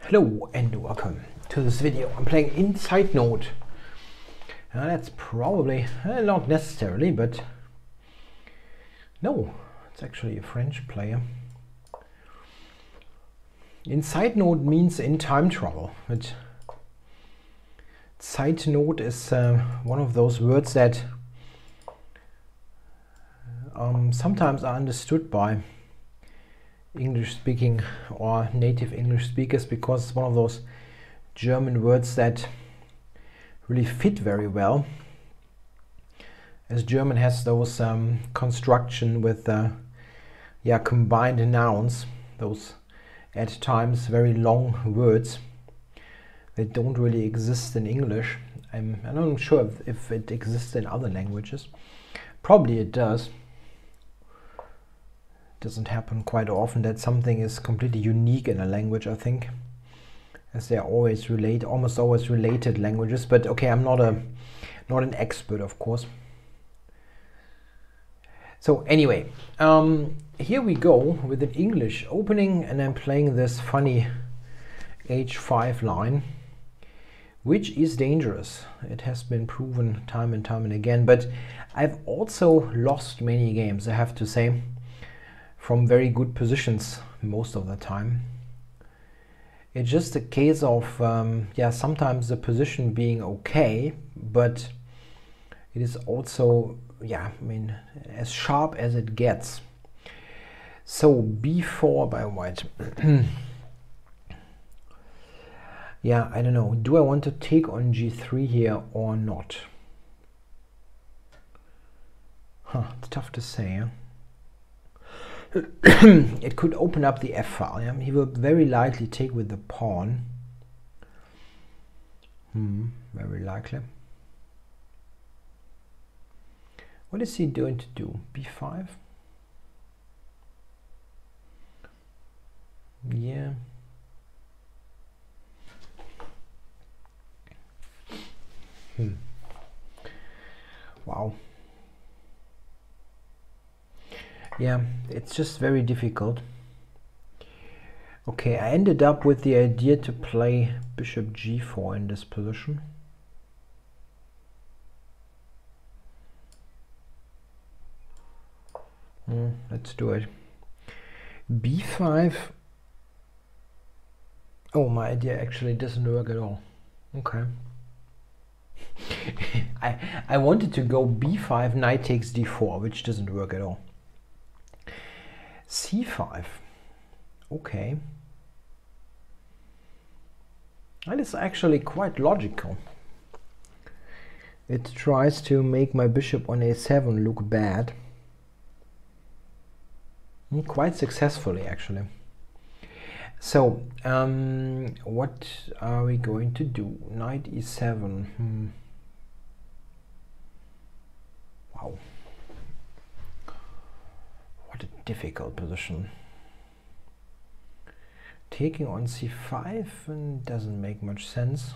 Hello and welcome to this video. I'm playing Inside Note. That's probably not necessarily, but no, it's actually a French player. Inside Note means in time travel, but side note is one of those words that sometimes are understood by English speaking or native English speakers, because it's one of those German words that really fit very well, as German has those construction with combined nouns, those at times very long words that don't really exist in English. I'm not sure if it exists in other languages. Probably it does. Doesn't happen quite often that something is completely unique in a language, I think, as they are always almost always related languages. But okay, I'm not an expert, of course. So anyway, here we go with an English opening, and I'm playing this funny H5 line, which is dangerous. It has been proven time and time and again, but I've also lost many games, I have to say, from very good positions most of the time. It's just a case of sometimes the position being okay, but it is also as sharp as it gets. So b4 by white. Yeah, I don't know, do I want to take on g3 here or not? It's tough to say, huh? It could open up the f file. Yeah? He will very likely take with the pawn. Very likely. What is he going to do? b5? Yeah. Wow. Yeah, it's just very difficult. Okay, I ended up with the idea to play bishop g4 in this position. Let's do it. b5. Oh, my idea actually doesn't work at all. Okay. I wanted to go b5, knight takes d4, which doesn't work at all. c5. Okay. That is actually quite logical. It tries to make my bishop on a7 look bad. Quite successfully, actually. So, what are we going to do? Knight e7. Wow. What a difficult position. Taking on c5 doesn't make much sense.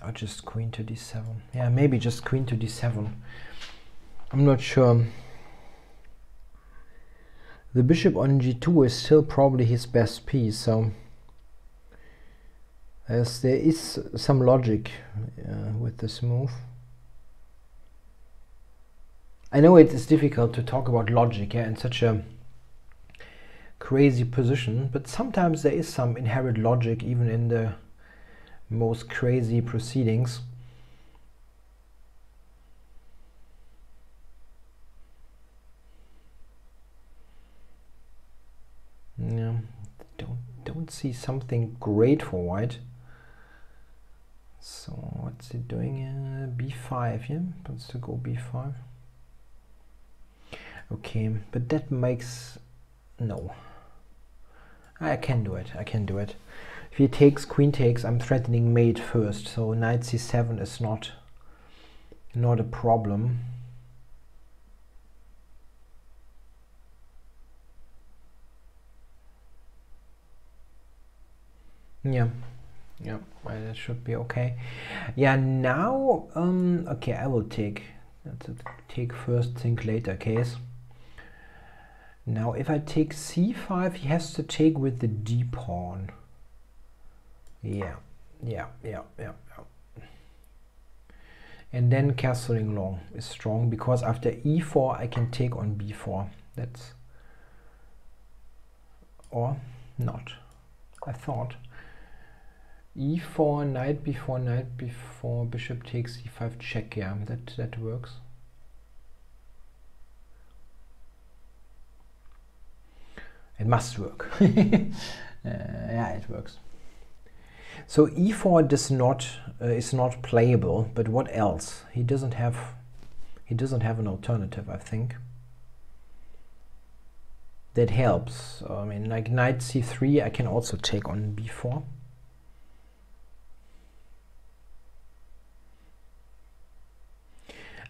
Or just queen to d7. Yeah, maybe just queen to d7. I'm not sure. The bishop on g2 is still probably his best piece, so as there is some logic with this move. I know it is difficult to talk about logic in such a crazy position, but sometimes there is some inherent logic even in the most crazy proceedings. Yeah, don't see something great for white. So what's he doing? b5, yeah, wants to go b5. Okay, but that makes no. I can do it. I can do it. If he takes, queen takes, I'm threatening mate first, so knight c7 is not a problem. Yeah, that should be okay. Yeah, now okay, I will take. That's a take first, think later case. Now if I take c5, he has to take with the d pawn. Yeah. And then castling long is strong, because after e4 I can take on b4. That's, or not, I thought. e4, knight before, bishop takes e5 check. Yeah, that works. It must work. Yeah, it works. So e4 does not is not playable, but what else? He doesn't have an alternative, I think. That helps. I mean, like knight c3, I can also take on b4.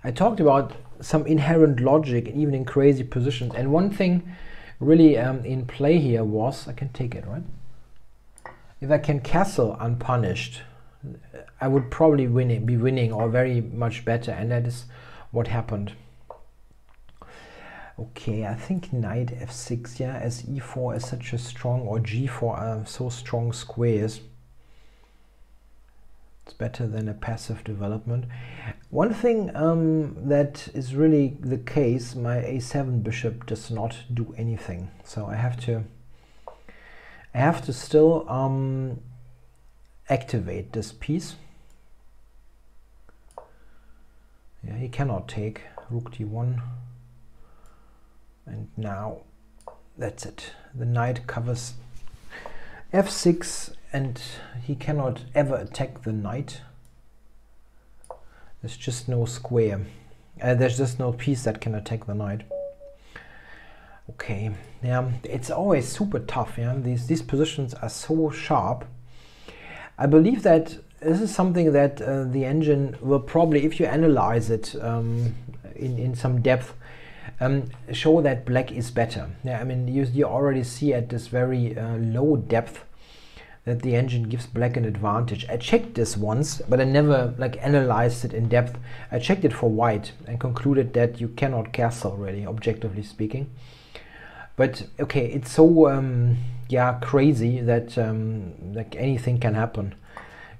I talked about some inherent logic, even in crazy positions, and one thing really in play here was, I can take it, right? If I can castle unpunished, I would probably be winning or very much better, and that is what happened. Okay, I think knight f6, yeah, as e4 is such a strong, or g4 so strong squares. It's better than a passive development. One thing that is really the case, my a7 bishop does not do anything, so I have to still activate this piece. Yeah, he cannot take rook d1, and now that's it. The knight covers f6, and he cannot ever attack the knight. There's just no square. There's just no piece that can attack the knight. Okay, yeah, it's always super tough. Yeah, these positions are so sharp. I believe that this is something that the engine will probably, if you analyze it in some depth, show that black is better. Yeah, I mean, you already see at this very low depth that the engine gives black an advantage. I checked this once, but I never like analyzed it in depth. I checked it for white and concluded that you cannot castle, really, objectively speaking. But okay, it's so yeah, crazy that like anything can happen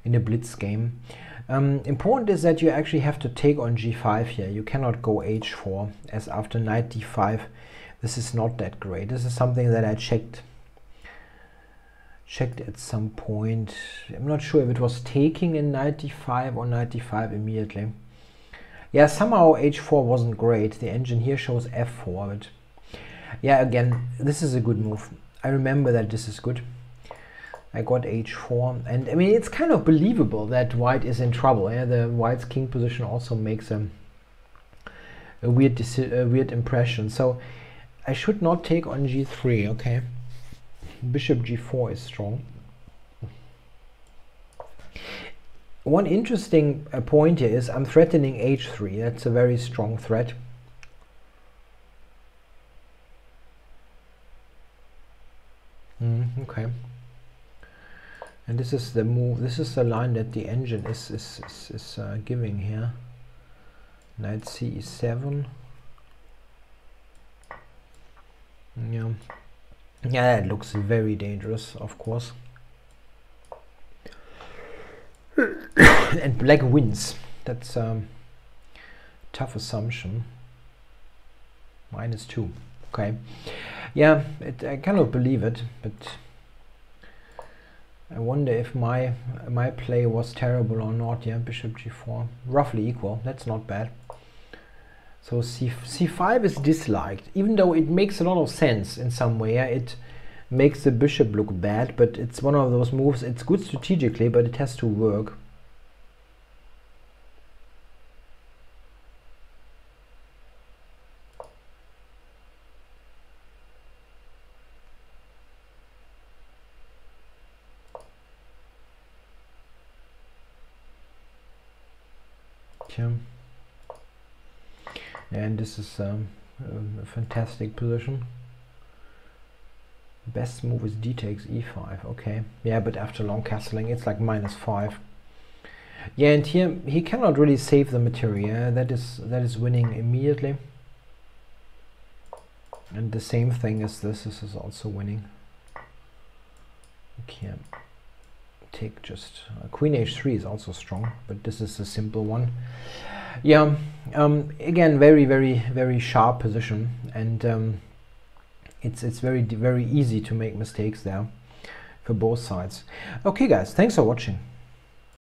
in a blitz game. Important is that you actually have to take on g5 here. You cannot go h4, as after knight d5 this is not that great. This is something that I checked at some point. I'm not sure if it was taking in knight d5 or knight d5 immediately. Yeah, somehow h4 wasn't great. The engine here shows f4, but yeah, again, this is a good move. I remember that this is good. I got h4, and I mean, it's kind of believable that white is in trouble. Yeah, the white's king position also makes a weird impression. So I should not take on g3. Okay, bishop g4 is strong. One interesting point here is I'm threatening h3. That's a very strong threat. Okay. And this is the move. This is the line that the engine is giving here. Knight c7. Yeah. Yeah, that looks very dangerous, of course. And black wins. That's a tough assumption. -2. Okay. Yeah, I cannot believe it, but I wonder if my play was terrible or not. Yeah, bishop g4, roughly equal. That's not bad. So c5 is disliked, even though it makes a lot of sense in some way. Yeah? It makes the bishop look bad, but it's one of those moves. It's good strategically, but it has to work. And this is a fantastic position. Best move is d takes e5. Okay, yeah, but after long castling it's like -5. Yeah, and here he cannot really save the material. That is winning immediately. And the same thing as this is also winning. You can't take just queen h3 is also strong, but this is a simple one. Yeah, again, very sharp position, and it's very easy to make mistakes there for both sides. Okay guys, thanks for watching.